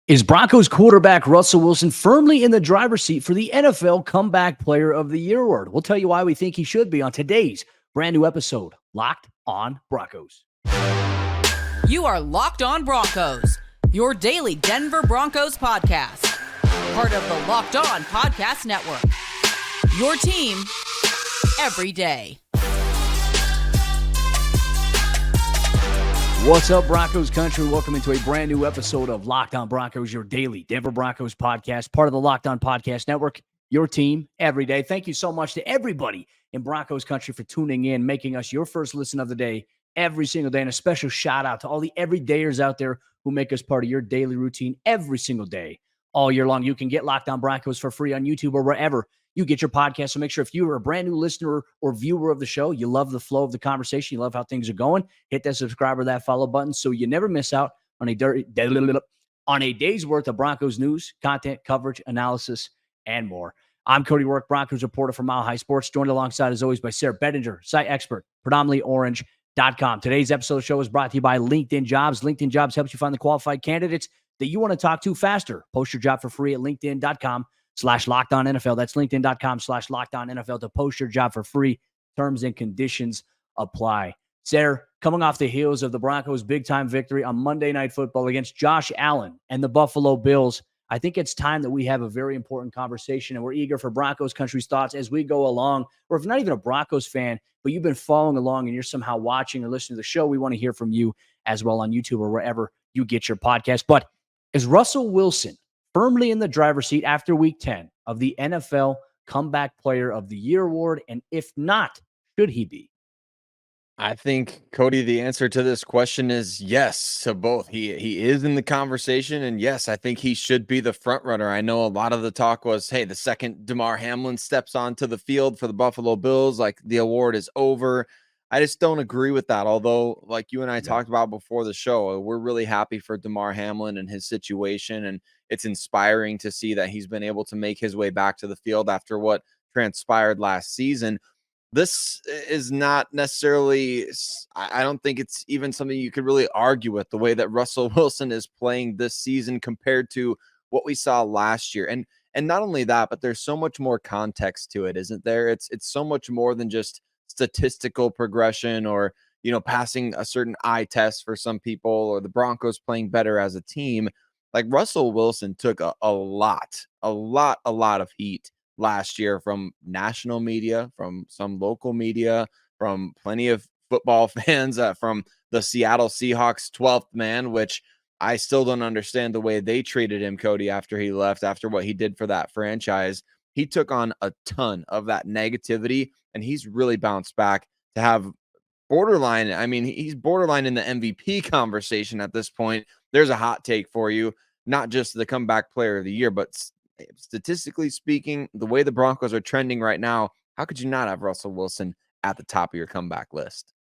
Is Broncos quarterback Russell Wilson firmly in the driver's seat for the NFL Comeback Player of the Year award? We'll tell you why we think he should be on today's brand new episode, Locked on Broncos. You are Locked on Broncos, your daily Denver Broncos podcast. Part of the Locked on Podcast Network. Your team every day. What's up, Broncos Country? Welcome into a brand new episode of Locked on Broncos, your daily Denver Broncos podcast, part of the Locked on Podcast Network, your team every day. Thank you so much to everybody in Broncos Country for tuning in, making us your first listen of the day every single day. And a special shout out to all the everydayers out there who make us part of your daily routine every single day, all year long. You can get Locked on Broncos for free on YouTube or wherever you get your podcast. So make sure if you are a brand new listener or viewer of the show, you love the flow of the conversation, you love how things are going, hit that subscribe or that follow button so you never miss out on a day's worth of Broncos news, content, coverage, analysis, and more. I'm Cody Roark, Broncos reporter for Mile High Sports, joined alongside, as always, by Sayre, Bedinger, site expert, predominantlyorange.com. Today's episode of the show is brought to you by LinkedIn Jobs. LinkedIn Jobs helps you find the qualified candidates that you want to talk to faster. Post your job for free at linkedin.com/LockedOnNFL. That's linkedin.com/LockedOnNFL to post your job for free. Terms and conditions apply. Sayre, coming off the heels of the Broncos' big-time victory on Monday Night Football against Josh Allen and the Buffalo Bills, I think it's time that we have a very important conversation, and we're eager for Broncos Country's thoughts as we go along. Or if you're not even a Broncos fan, but you've been following along and you're somehow watching or listening to the show, we want to hear from you as well on YouTube or wherever you get your podcast. But is Russell Wilson firmly in the driver's seat after Week 10 of the NFL Comeback Player of the Year award? And if not, should he be? I think, Cody, the answer to this question is yes to both. He is in the conversation, and yes, I think he should be the front runner. I know a lot of the talk was, hey, the second Damar Hamlin steps onto the field for the Buffalo Bills, like the award is over. I just don't agree with that. Although, like you and I talked about before the show, we're really happy for Damar Hamlin and his situation, and it's inspiring to see that he's been able to make his way back to the field after what transpired last season. This is not necessarily, I don't think it's even something you could really argue with, the way that Russell Wilson is playing this season compared to what we saw last year. And not only that, but there's so much more context to it, isn't there? It's so much more than just statistical progression or, you know, passing a certain eye test for some people or the Broncos playing better as a team. Like Russell Wilson took a lot of heat last year from national media, from some local media, from plenty of football fans, from the Seattle Seahawks 12th man, which I still don't understand the way they treated him, Cody, after he left, after what he did for that franchise. He took on a ton of that negativity, and he's really bounced back to have borderline. I mean, he's borderline in the MVP conversation at this point. There's a hot take for you, not just the comeback player of the year, but statistically speaking, the way the Broncos are trending right now, how could you not have Russell Wilson at the top of your comeback list?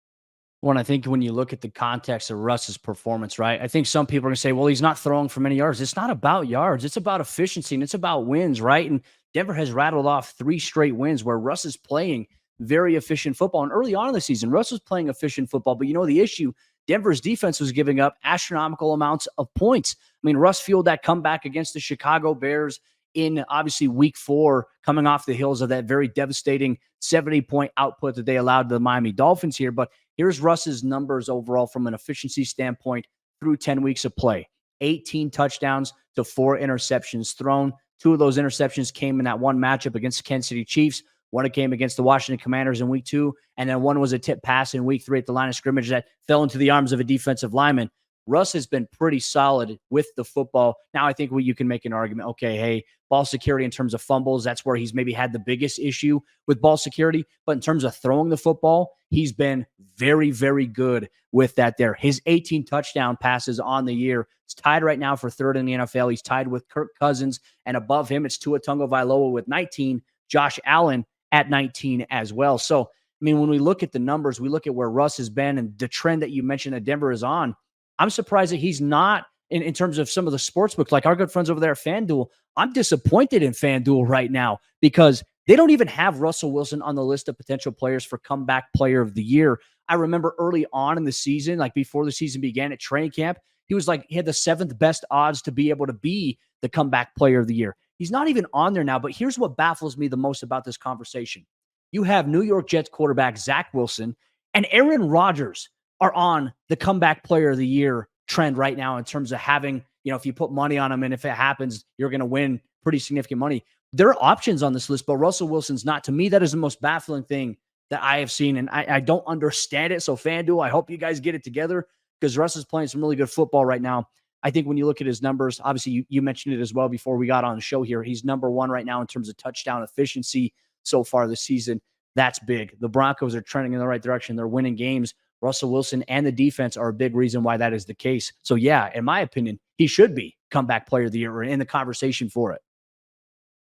Well, I think when you look at the context of Russ's performance, right, I think some people are going to say, well, he's not throwing for many yards. It's not about yards. It's about efficiency, and it's about wins, right? And Denver has rattled off 3 straight wins where Russ is playing very efficient football. And early on in the season, Russ was playing efficient football. But you know the issue, Denver's defense was giving up astronomical amounts of points. I mean, Russ fueled that comeback against the Chicago Bears in obviously Week 4, coming off the heels of that very devastating 70-point output that they allowed the Miami Dolphins here. But here's Russ's numbers overall from an efficiency standpoint through 10 weeks of play. 18 touchdowns to 4 interceptions thrown. 2 of those interceptions came in that one matchup against the Kansas City Chiefs. One came against the Washington Commanders in Week 2, and then one was a tip pass in Week 3 at the line of scrimmage that fell into the arms of a defensive lineman. Russ has been pretty solid with the football. Now, I think you can make an argument, okay, hey, ball security in terms of fumbles, that's where he's maybe had the biggest issue with ball security. But in terms of throwing the football, he's been very, very good with that there. His 18 touchdown passes on the year is tied right now for 3rd in the NFL. He's tied with Kirk Cousins, and above him, it's Tua Tagovailoa with 19, Josh Allen at 19 as well. So, I mean, when we look at the numbers, we look at where Russ has been and the trend that you mentioned that Denver is on, I'm surprised that he's not in terms of some of the sports books, like our good friends over there at FanDuel. I'm disappointed in FanDuel right now because they don't even have Russell Wilson on the list of potential players for comeback player of the year. I remember early on in the season, like before the season began at training camp, he had the 7th best odds to be able to be the comeback player of the year. He's not even on there now, but here's what baffles me the most about this conversation. You have New York Jets quarterback Zach Wilson and Aaron Rodgers are on the comeback player of the year trend right now in terms of having, if you put money on them and if it happens, you're going to win pretty significant money. There are options on this list, but Russell Wilson's not. To me, that is the most baffling thing that I have seen, and I don't understand it. So FanDuel, I hope you guys get it together because Russ is playing some really good football right now. I think when you look at his numbers, obviously you mentioned it as well before we got on the show here. He's number 1 right now in terms of touchdown efficiency so far this season. That's big. The Broncos are trending in the right direction. They're winning games. Russell Wilson and the defense are a big reason why that is the case. So yeah, in my opinion, he should be comeback player of the year or in the conversation for it.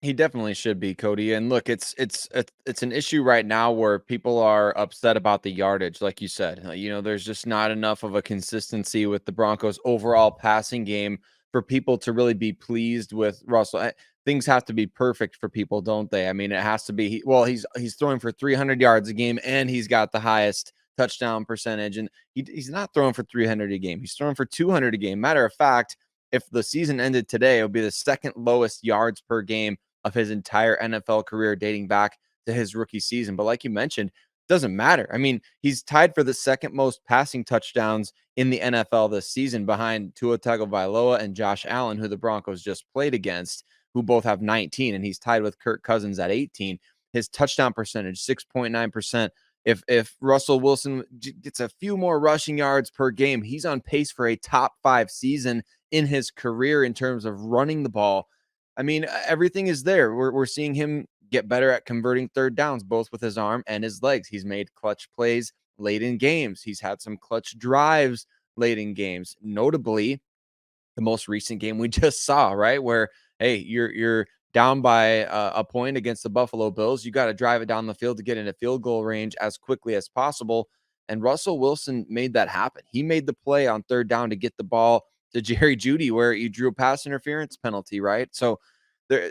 He definitely should be, Cody. And look, it's an issue right now where people are upset about the yardage, like you said. There's just not enough of a consistency with the Broncos' overall passing game for people to really be pleased with Russell. Things have to be perfect for people, don't they? I mean, it has to be. He's throwing for 300 yards a game, and he's got the highest touchdown percentage, and he's not throwing for 300 a game. He's throwing for 200 a game. Matter of fact, if the season ended today, it would be the second lowest yards per game of his entire NFL career dating back to his rookie season. But like you mentioned, it doesn't matter. I mean, he's tied for the second most passing touchdowns in the NFL this season behind Tua Tagovailoa and Josh Allen, who the Broncos just played against, who both have 19, and he's tied with Kirk Cousins at 18. His touchdown percentage, 6.9%. If Russell Wilson gets a few more rushing yards per game, he's on pace for a top 5 season in his career in terms of running the ball. I mean, everything is there. We're seeing him get better at converting third downs, both with his arm and his legs. He's made clutch plays late in games. He's had some clutch drives late in games. Notably, the most recent game we just saw, right? Where, hey, you're down by a point against the Buffalo Bills. You got to drive it down the field to get into field goal range as quickly as possible. And Russell Wilson made that happen. He made the play on third down to get the ball to Jerry Jeudy where he drew a pass interference penalty, right? So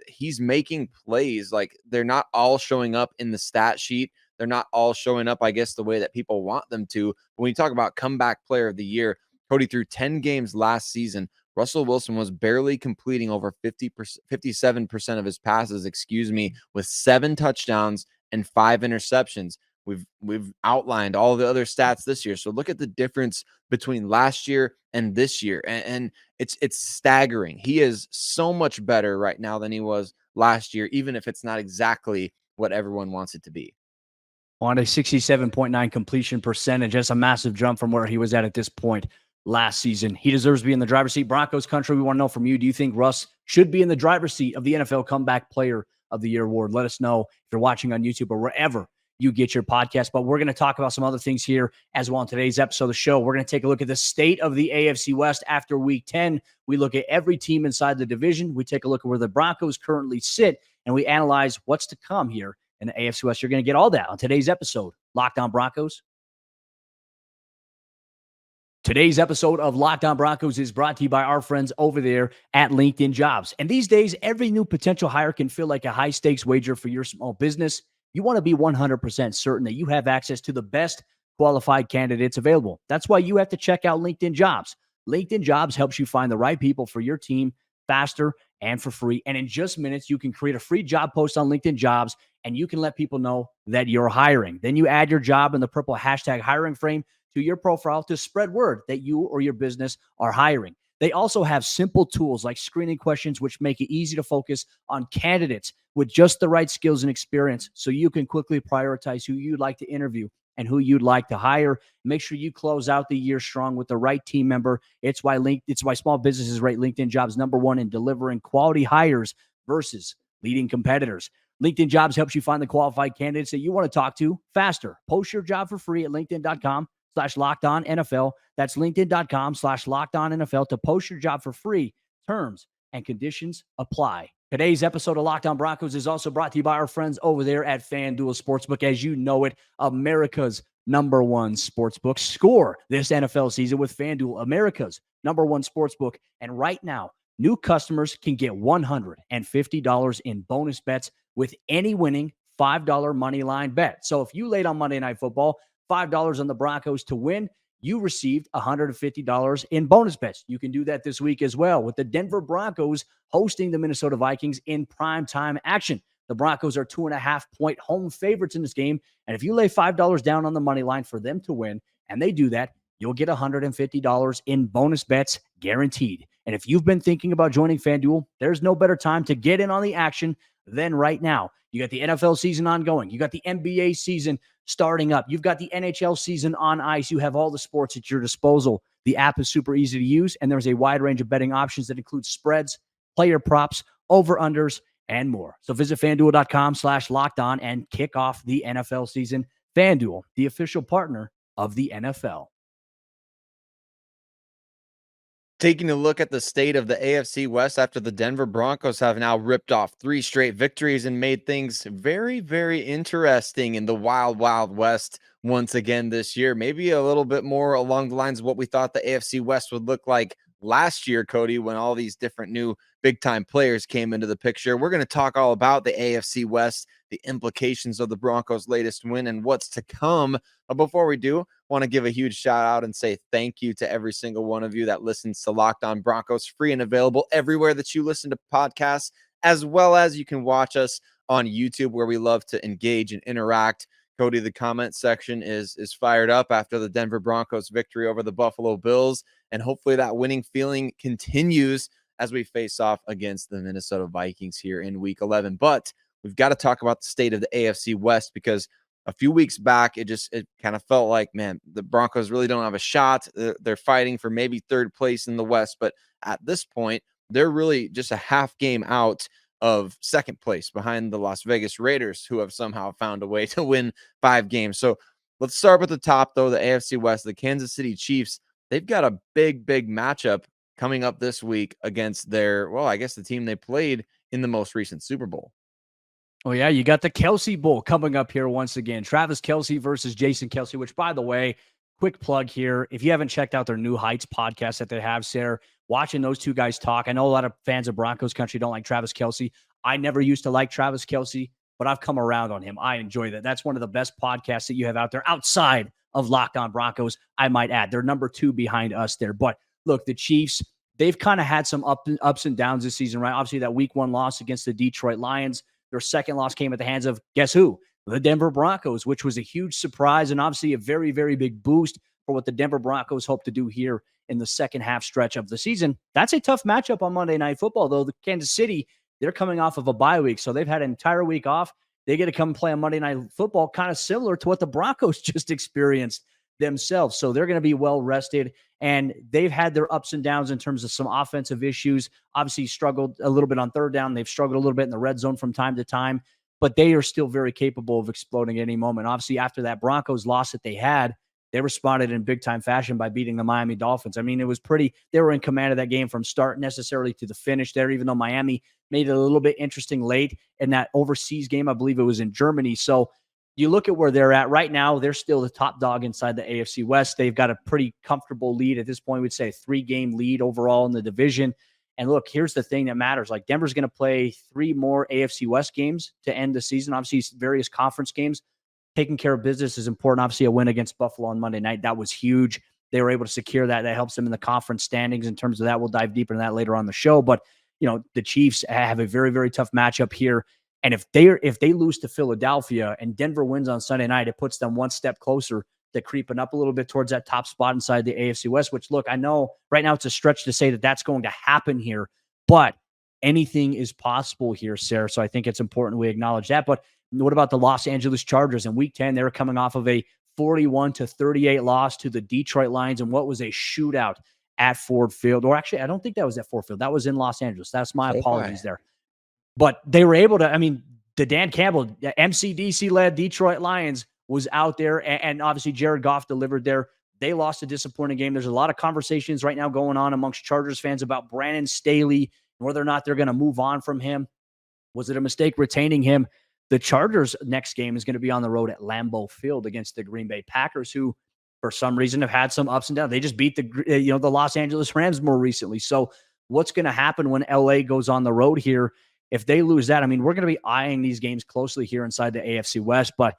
he's making plays. Like, they're not all showing up in the stat sheet. They're not all showing up, I guess, the way that people want them to. But when you talk about comeback player of the year, Cody, through 10 games last season, Russell Wilson was barely completing over 57% of his passes, with 7 touchdowns and 5 interceptions. We've outlined all the other stats this year. So look at the difference between last year and this year. And it's staggering. He is so much better right now than he was last year, even if it's not exactly what everyone wants it to be. On a 67.9 completion percentage, that's a massive jump from where he was at this point last season. He deserves to be in the driver's seat. Broncos Country, we want to know from you. Do you think Russ should be in the driver's seat of the NFL Comeback Player of the Year award? Let us know if you're watching on YouTube or wherever you get your podcast. But we're going to talk about some other things here as well in today's episode of the show. We're going to take a look at the state of the AFC West after week 10. We look at every team inside the division. We take a look at where the Broncos currently sit, and we analyze what's to come here in the AFC West. You're going to get all that on today's episode, Locked On Broncos. Today's episode of Locked On Broncos is brought to you by our friends over there at LinkedIn Jobs. And these days, every new potential hire can feel like a high-stakes wager for your small business. You want to be 100% certain that you have access to the best qualified candidates available. That's why you have to check out LinkedIn Jobs. LinkedIn Jobs helps you find the right people for your team faster and for free. And in just minutes, you can create a free job post on LinkedIn Jobs, and you can let people know that you're hiring. Then you add your job in the purple hashtag hiring frame to your profile to spread word that you or your business are hiring. They also have simple tools like screening questions, which make it easy to focus on candidates with just the right skills and experience so you can quickly prioritize who you'd like to interview and who you'd like to hire. Make sure you close out the year strong with the right team member. It's why small businesses rate LinkedIn Jobs #1 in delivering quality hires versus leading competitors. LinkedIn Jobs helps you find the qualified candidates that you want to talk to faster. Post your job for free at linkedin.com/LockedOnNFL. That's linkedin.com/LockedOnNFL to post your job for free. Terms and conditions apply. Today's episode of Locked On Broncos is also brought to you by our friends over there at FanDuel Sportsbook. As you know it, America's #1 sportsbook. Score this NFL season with FanDuel, America's #1 sportsbook. And right now, new customers can get $150 in bonus bets with any winning $5 money line bet. So if you laid on Monday Night Football, $5 on the Broncos to win, you received $150 in bonus bets. You can do that this week as well with the Denver Broncos hosting the Minnesota Vikings in primetime action. The Broncos are 2.5-point home favorites in this game. And if you lay $5 down on the money line for them to win, and they do that, you'll get $150 in bonus bets guaranteed. And if you've been thinking about joining FanDuel, there's no better time to get in on the action than right now. You got the NFL season ongoing. You got the NBA season starting up. You've got the NHL season on ice. You have all the sports at your disposal. The app is super easy to use, and there's a wide range of betting options that include spreads, player props, over-unders, and more. So visit FanDuel.com/lockedon and kick off the NFL season. FanDuel, the official partner of the NFL. Taking a look at the state of the AFC West after the Denver Broncos have now ripped off 3 straight victories and made things very, very interesting in the wild, wild West once again this year. Maybe a little bit more along the lines of what we thought the AFC West would look like last year, Cody, when all these different new big-time players came into the picture. We're going to talk all about the AFC West, the implications of the Broncos' latest win, and what's to come. But before we do, want to give a huge shout out and say thank you to every single one of you that listens to Locked On Broncos, free and available everywhere that you listen to podcasts, as well as you can watch us on YouTube, where we love to engage and interact. Cody, the comment section is fired up after the Denver Broncos victory over the Buffalo Bills, and hopefully that winning feeling continues as we face off against the Minnesota Vikings here in Week 11. But we've got to talk about the state of the AFC West, because a few weeks back, it kind of felt like, man, the Broncos really don't have a shot. They're fighting for maybe third place in the West, but at this point, they're really just a half game out of second place behind the Las Vegas Raiders, who have somehow found a way to win 5 games. So let's start with the top, though, the AFC West. The Kansas City Chiefs, they've got a big, big matchup coming up this week against the team they played in the most recent Super Bowl. Oh, yeah, you got the Kelce Bowl coming up here once again. Travis Kelce versus Jason Kelce, which, by the way, quick plug here. If you haven't checked out their New Heights podcast that they have, Sayre, watching those two guys talk. I know a lot of fans of Broncos Country don't like Travis Kelce. I never used to like Travis Kelce, but I've come around on him. I enjoy that. That's one of the best podcasts that you have out there outside of Locked On Broncos, I might add. They're number 2 behind us there. But look, the Chiefs, they've kind of had some ups and downs this season, right? Obviously, that Week 1 loss against the Detroit Lions. Their second loss came at the hands of, guess who? The Denver Broncos, which was a huge surprise and obviously a very, very big boost for what the Denver Broncos hope to do here in the second half stretch of the season. That's a tough matchup on Monday Night Football, though. The Kansas City, they're coming off of a bye week, so they've had an entire week off. They get to come play on Monday Night Football, kind of similar to what the Broncos just experienced themselves. So they're going to be well rested, and they've had their ups and downs in terms of some offensive issues. Obviously struggled a little bit on third down. They've struggled a little bit in the red zone from time to time, but they are still very capable of exploding at any moment. Obviously, after that Broncos loss that they had, they responded in big time fashion by beating the Miami Dolphins. I mean, it was they were in command of that game from start necessarily to the finish there, even though Miami made it a little bit interesting late in that overseas game. I believe it was in Germany. So you look at where they're at right now, they're still the top dog inside the AFC West. They've got a pretty comfortable lead at this point. We'd say a 3-game lead overall in the division. And look, here's the thing that matters. Like, Denver's going to play 3 more AFC West games to end the season. Obviously, various conference games. Taking care of business is important. Obviously, a win against Buffalo on Monday night, that was huge. They were able to secure that. That helps them in the conference standings in terms of that. We'll dive deeper into that later on the show. But, the Chiefs have a very, very tough matchup here. And if they lose to Philadelphia and Denver wins on Sunday night, it puts them one step closer to creeping up a little bit towards that top spot inside the AFC West, which, look, I know right now it's a stretch to say that that's going to happen here, but anything is possible here, Sayre. So I think it's important we acknowledge that. But what about the Los Angeles Chargers? In Week 10, they were coming off of a 41-38 loss to the Detroit Lions and what was a shootout at Ford Field. Or actually, I don't think that was at Ford Field. That was in Los Angeles. That's my apologies there. But they were able to, the Dan Campbell, MCDC-led Detroit Lions was out there, and obviously Jared Goff delivered there. They lost a disappointing game. There's a lot of conversations right now going on amongst Chargers fans about Brandon Staley and whether or not they're going to move on from him. Was it a mistake retaining him? The Chargers' next game is going to be on the road at Lambeau Field against the Green Bay Packers, who for some reason have had some ups and downs. They just beat the Los Angeles Rams more recently. So what's going to happen when LA goes on the road here? If they lose that, we're going to be eyeing these games closely here inside the AFC West. But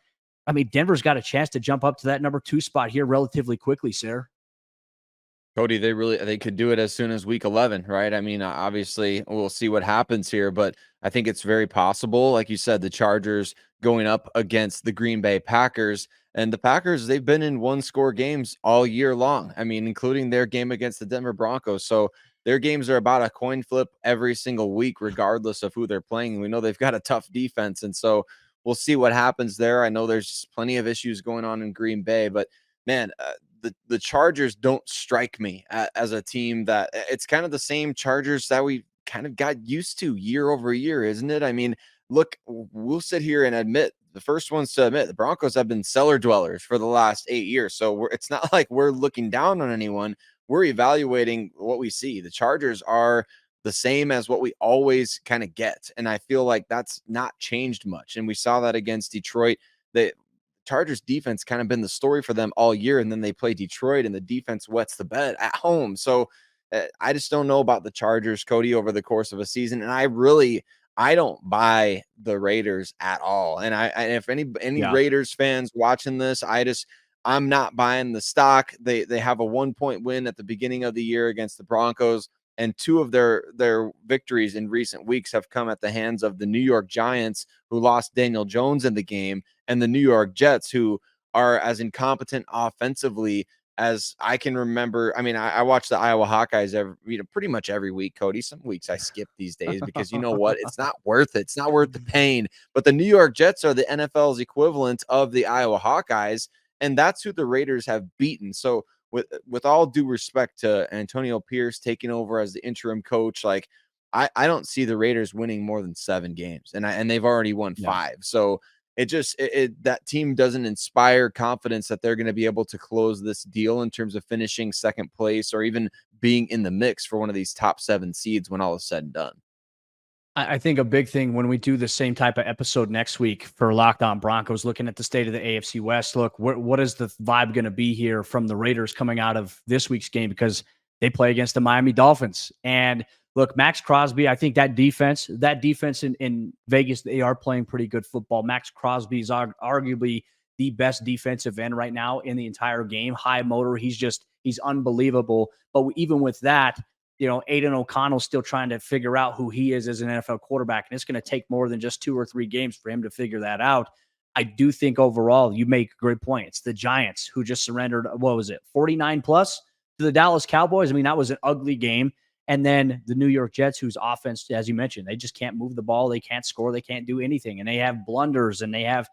I mean, Denver's got a chance to jump up to that number 2 spot here relatively quickly, Sayre. Cody, they could do it as soon as week 11, right? I mean, obviously we'll see what happens here, but I think it's very possible. Like you said, the Chargers going up against the Green Bay Packers, and the Packers, they've been in one-score games all year long. I mean, including their game against the Denver Broncos. So their games are about a coin flip every single week, regardless of who they're playing. We know they've got a tough defense, and so we'll see what happens there. I know there's plenty of issues going on in Green Bay, but man, the Chargers don't strike me as a team that it's kind of the same Chargers that we kind of got used to year over year, isn't it? I mean, look, we'll sit here and admit, the first ones to admit, the Broncos have been cellar dwellers for the last 8 years. So it's not like we're looking down on anyone. We're evaluating what we see. The Chargers are the same as what we always kind of get. And I feel like that's not changed much. And we saw that against Detroit. The Chargers defense kind of been the story for them all year. And then they play Detroit and the defense wets the bed at home. So I just don't know about the Chargers, Cody, over the course of a season. And I don't buy the Raiders at all. And if any Raiders fans watching this, I'm not buying the stock. They have a 1-point win at the beginning of the year against the Broncos, and 2 of their victories in recent weeks have come at the hands of the New York Giants, who lost Daniel Jones in the game, and the New York Jets, who are as incompetent offensively as I can remember. I mean, I watch the Iowa Hawkeyes pretty much every week, Cody. Some weeks I skip these days because you know what? It's not worth it. It's not worth the pain. But the New York Jets are the NFL's equivalent of the Iowa Hawkeyes, and that's who the Raiders have beaten. So with all due respect to Antonio Pierce taking over as the interim coach, like I don't see the Raiders winning more than 7 games, and they've already won 5. So that team doesn't inspire confidence that they're going to be able to close this deal in terms of finishing second place or even being in the mix for one of these top 7 seeds when all is said and done. I think a big thing when we do the same type of episode next week for Locked On Broncos, looking at the state of the AFC West, look, what is the vibe going to be here from the Raiders coming out of this week's game? Because they play against the Miami Dolphins. And look, Max Crosby, I think that defense in Vegas, they are playing pretty good football. Max Crosby is arguably the best defensive end right now in the entire game. High motor. He's unbelievable. But even with that, Aiden O'Connell's still trying to figure out who he is as an NFL quarterback. And it's going to take more than just 2 or 3 games for him to figure that out. I do think overall, you make a great point. It's the Giants who just surrendered, 49 plus to the Dallas Cowboys. I mean, that was an ugly game. And then the New York Jets, whose offense, as you mentioned, they just can't move the ball. They can't score. They can't do anything. And they have blunders and they have,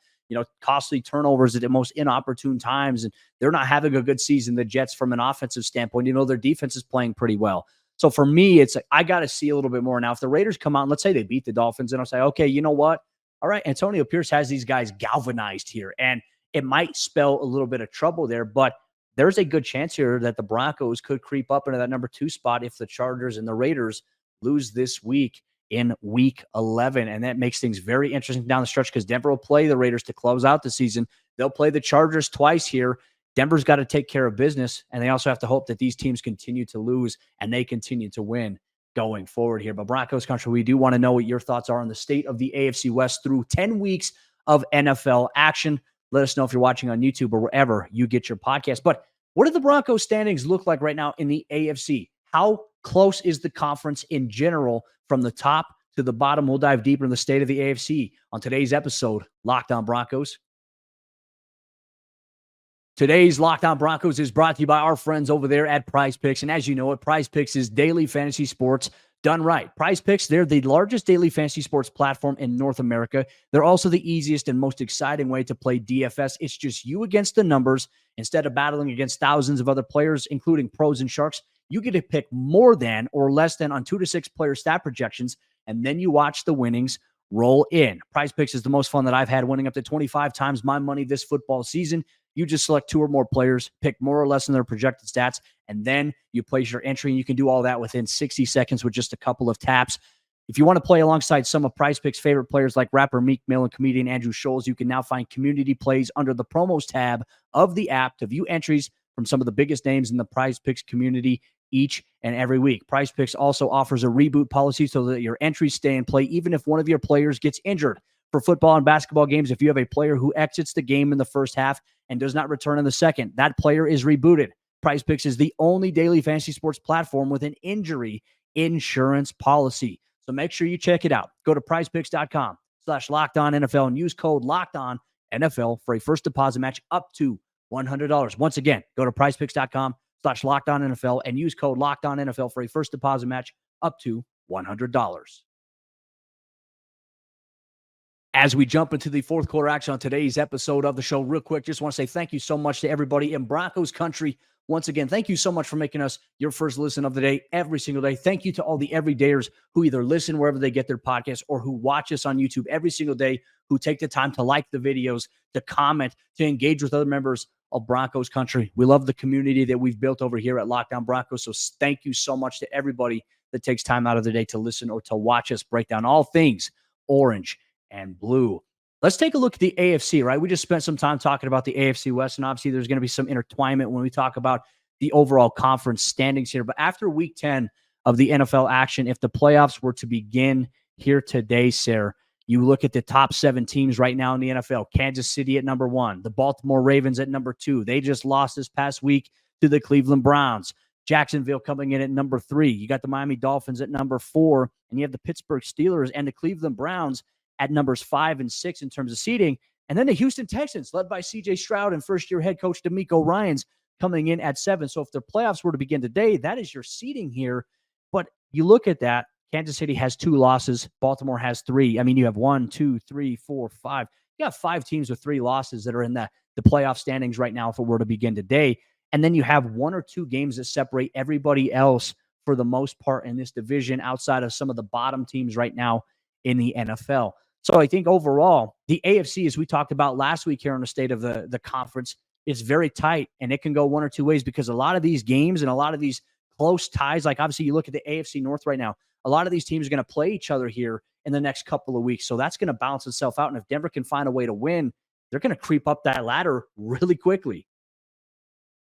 costly turnovers at the most inopportune times. And they're not having a good season, the Jets, from an offensive standpoint. Their defense is playing pretty well. So for me, it's like I got to see a little bit more. Now, if the Raiders come out and let's say they beat the Dolphins, and I'll say, okay, you know what? All right, Antonio Pierce has these guys galvanized here, and it might spell a little bit of trouble there, but there's a good chance here that the Broncos could creep up into that number 2 spot if the Chargers and the Raiders lose this week in week 11. And that makes things very interesting down the stretch because Denver will play the Raiders to close out the season. They'll play the Chargers twice here. Denver's got to take care of business, and they also have to hope that these teams continue to lose and they continue to win going forward here. But Broncos Country, we do want to know what your thoughts are on the state of the AFC West through 10 weeks of NFL action. Let us know if you're watching on YouTube or wherever you get your podcast. But what do the Broncos standings look like right now in the AFC? How close is the conference in general from the top to the bottom? We'll dive deeper in the state of the AFC on today's episode, Locked On Broncos. Today's Locked On Broncos is brought to you by our friends over there at Prize Picks. And as you know it, Prize Picks is daily fantasy sports done right. Prize Picks, they're the largest daily fantasy sports platform in North America. They're also the easiest and most exciting way to play DFS. It's just you against the numbers. Instead of battling against thousands of other players, including pros and sharks, you get to pick more than or less than on 2 to 6 player stat projections, and then you watch the winnings roll in. Prize Picks is the most fun that I've had, winning up to 25 times my money this football season. You just select 2 or more players, pick more or less than their projected stats, and then you place your entry. And you can do all that within 60 seconds with just a couple of taps. If you want to play alongside some of Prize Picks' favorite players like rapper Meek Mill and comedian Andrew Scholes, you can now find community plays under the promos tab of the app to view entries from some of the biggest names in the Prize Picks community each and every week. Prize Picks also offers a reboot policy so that your entries stay in play even if one of your players gets injured. For football and basketball games, if you have a player who exits the game in the first half and does not return in the second, that player is rebooted. Prize Picks is the only daily fantasy sports platform with an injury insurance policy. So make sure you check it out. Go to prizepicks.com/LockedOnNFL and use code LockedOnNFL for a first deposit match up to $100. Once again, go to prizepicks.com/LockedOnNFL and use code LockedOnNFL for a first deposit match up to $100. As we jump into the fourth quarter action on today's episode of the show, real quick, just want to say thank you so much to everybody in Broncos Country. Once again, thank you so much for making us your first listen of the day every single day. Thank you to all the everydayers who either listen wherever they get their podcasts or who watch us on YouTube every single day, who take the time to like the videos, to comment, to engage with other members of Broncos Country. We love the community that we've built over here at Locked On Broncos. So thank you so much to everybody that takes time out of their day to listen or to watch us break down all things orange and blue. Let's take a look at the AFC, right? We just spent some time talking about the AFC West, and obviously there's going to be some intertwinement when we talk about the overall conference standings here. But after week 10 of the NFL action, if the playoffs were to begin here today, Sayre, you look at the top 7 teams right now in the NFL. Kansas City at number 1, the Baltimore Ravens at number 2. They just lost this past week to the Cleveland Browns. Jacksonville coming in at number 3. You got the Miami Dolphins at number 4, and you have the Pittsburgh Steelers and the Cleveland Browns at numbers 5 and 6 in terms of seeding. And then the Houston Texans, led by C.J. Stroud and first-year head coach DeMeco Ryans, coming in at 7. So if the playoffs were to begin today, that is your seeding here. But you look at that, Kansas City has 2 losses. Baltimore has 3. I mean, you have 1, 2, 3, 4, 5. You have 5 teams with 3 losses that are in the playoff standings right now if it were to begin today. And then you have 1 or 2 games that separate everybody else for the most part in this division outside of some of the bottom teams right now in the NFL. So I think overall, the AFC, as we talked about last week here on the state of the conference, is very tight, and it can go 1 or 2 ways because a lot of these games and a lot of these close ties, like obviously you look at the AFC North right now, a lot of these teams are going to play each other here in the next couple of weeks. So that's going to balance itself out. And if Denver can find a way to win, they're going to creep up that ladder really quickly.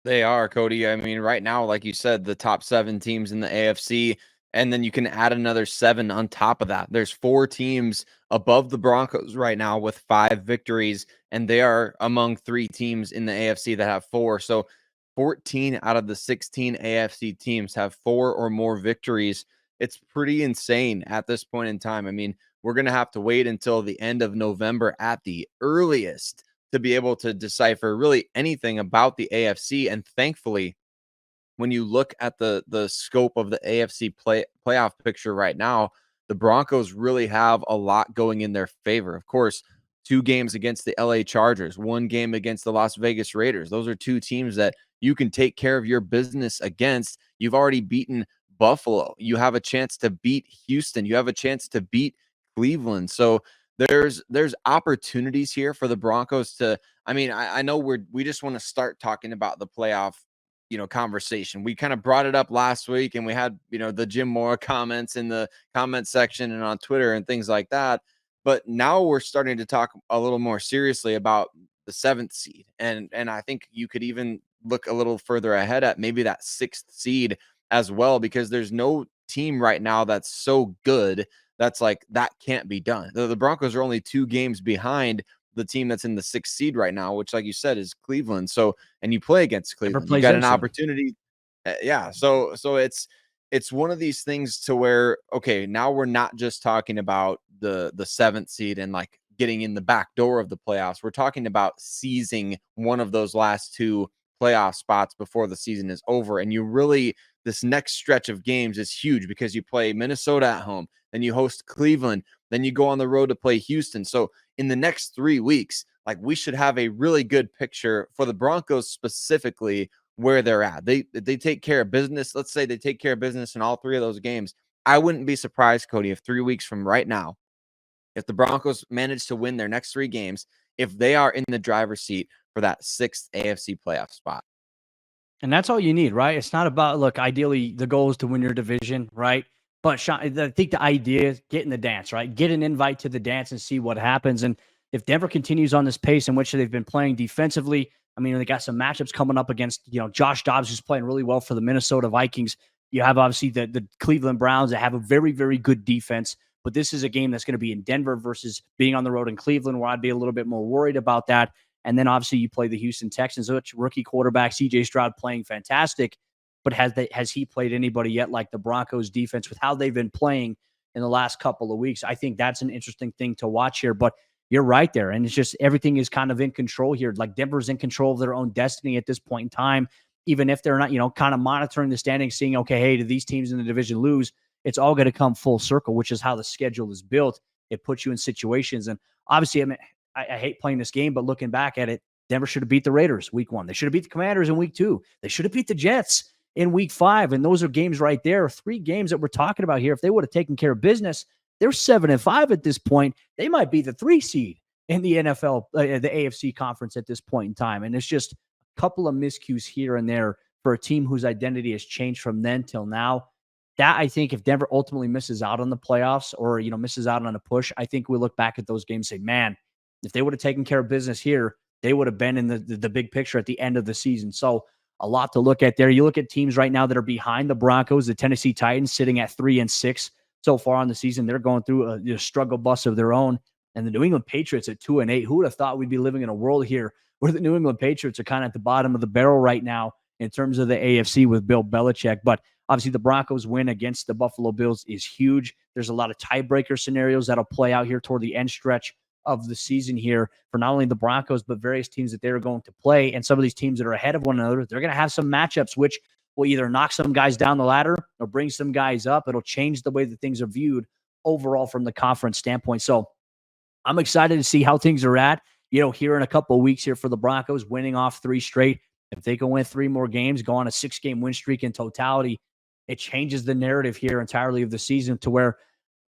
They are, Cody. I mean, right now, like you said, the top 7 teams in the AFC, and then you can add another 7 on top of that. There's 4 teams above the Broncos right now with 5 victories, and they are among 3 teams in the AFC that have 4. So 14 out of the 16 AFC teams have 4 or more victories. It's pretty insane at this point in time. I mean, we're going to have to wait until the end of November at the earliest to be able to decipher really anything about the AFC. And thankfully, when you look at the scope of the AFC playoff picture right now, the Broncos really have a lot going in their favor. Of course, 2 games against the LA Chargers, 1 game against the Las Vegas Raiders. Those are 2 teams that you can take care of your business against. You've already beaten Buffalo. You have a chance to beat Houston. You have a chance to beat Cleveland. So there's opportunities here for the Broncos to, I mean, I know we just want to start talking about the playoff, conversation. We kind of brought it up last week, and we had, the Jim Mora comments in the comment section and on Twitter and things like that. But now we're starting to talk a little more seriously about the 7th seed. And I think you could even look a little further ahead at maybe that 6th seed as well, because there's no team right now that's so good that's like, that can't be done. The Broncos are only 2 games behind the team that's in the 6th seed right now, which, like you said, is Cleveland. So, and you play against Cleveland, you got an opportunity. Yeah. So it's one of these things to where, okay, now we're not just talking about the 7th seed and like getting in the back door of the playoffs. We're talking about seizing one of those last 2 playoff spots before the season is over. And you really, this next stretch of games is huge because you play Minnesota at home, then you host Cleveland, then you go on the road to play Houston. So in the next 3 weeks, like, we should have a really good picture for the Broncos specifically where they're at. They take care of business. Let's say they take care of business in all 3 of those games. I wouldn't be surprised, Cody, if 3 weeks from right now, if the Broncos manage to win their next 3 games, if they are in the driver's seat for that 6th AFC playoff spot. And that's all you need, right? It's not about, look, ideally the goal is to win your division, right? But I think the idea is get in the dance, right? Get an invite to the dance and see what happens. And if Denver continues on this pace in which they've been playing defensively, I mean, they got some matchups coming up against, Josh Dobbs, who's playing really well for the Minnesota Vikings. You have obviously the Cleveland Browns that have a very, very good defense. But this is a game that's going to be in Denver versus being on the road in Cleveland, where I'd be a little bit more worried about that. And then obviously you play the Houston Texans, which rookie quarterback CJ Stroud playing fantastic. But has he played anybody yet like the Broncos defense with how they've been playing in the last couple of weeks? I think that's an interesting thing to watch here. But you're right there. And it's just everything is kind of in control here. Like Denver's in control of their own destiny at this point in time, even if they're not, kind of monitoring the standings, seeing, okay, hey, do these teams in the division lose? It's all going to come full circle, which is how the schedule is built. It puts you in situations. And obviously, I mean, I hate playing this game, but looking back at it, Denver should have beat the Raiders week 1. They should have beat the Commanders in week 2. They should have beat the Jets in week 5. And those are games right there, 3 games that we're talking about here. If they would have taken care of business, they're 7-5 at this point. They might be the 3 seed in the NFL, the AFC conference at this point in time. And it's just a couple of miscues here and there for a team whose identity has changed from then till now. That, I think, if Denver ultimately misses out on the playoffs or, misses out on a push, I think we look back at those games and say, man, if they would have taken care of business here, they would have been in the big picture at the end of the season. So a lot to look at there. You look at teams right now that are behind the Broncos, the Tennessee Titans sitting at 3-6 so far on the season. They're going through a struggle bus of their own. And the New England Patriots at 2-8. Who would have thought we'd be living in a world here where the New England Patriots are kind of at the bottom of the barrel right now in terms of the AFC with Bill Belichick. But obviously the Broncos win against the Buffalo Bills is huge. There's a lot of tiebreaker scenarios that'll play out here toward the end stretch of the season here for not only the Broncos, but various teams that they're going to play. And some of these teams that are ahead of one another, they're going to have some matchups, which will either knock some guys down the ladder or bring some guys up. It'll change the way that things are viewed overall from the conference standpoint. So I'm excited to see how things are at, here in a couple of weeks here for the Broncos, winning off 3 straight. If they can win 3 more games, go on a 6-game win streak in totality, it changes the narrative here entirely of the season to where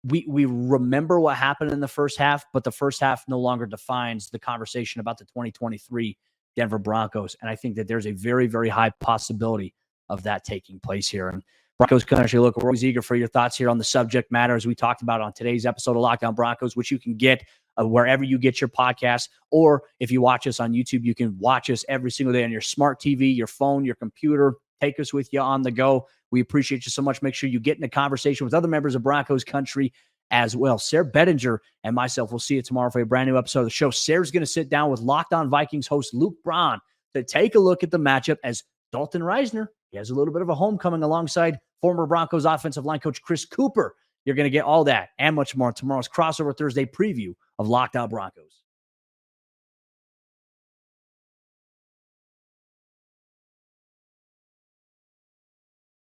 we remember what happened in the first half, but the first half no longer defines the conversation about the 2023 Denver Broncos. And I think that there's a very, very high possibility of that taking place here. And Broncos Country, look, we're always eager for your thoughts here on the subject matter, as we talked about on today's episode of Locked On Broncos, which you can get wherever you get your podcasts, or if you watch us on YouTube, you can watch us every single day on your smart TV, your phone, your computer. Take us with you on the go. We appreciate you so much. Make sure you get in a conversation with other members of Broncos Country as well. Sayre Bedinger and myself will see you tomorrow for a brand new episode of the show. Sayre's going to sit down with Locked On Vikings host Luke Braun to take a look at the matchup as Dalton Reisner, he has a little bit of a homecoming alongside former Broncos offensive line coach Chris Cooper. You're going to get all that and much more on tomorrow's Crossover Thursday preview of Locked On Broncos.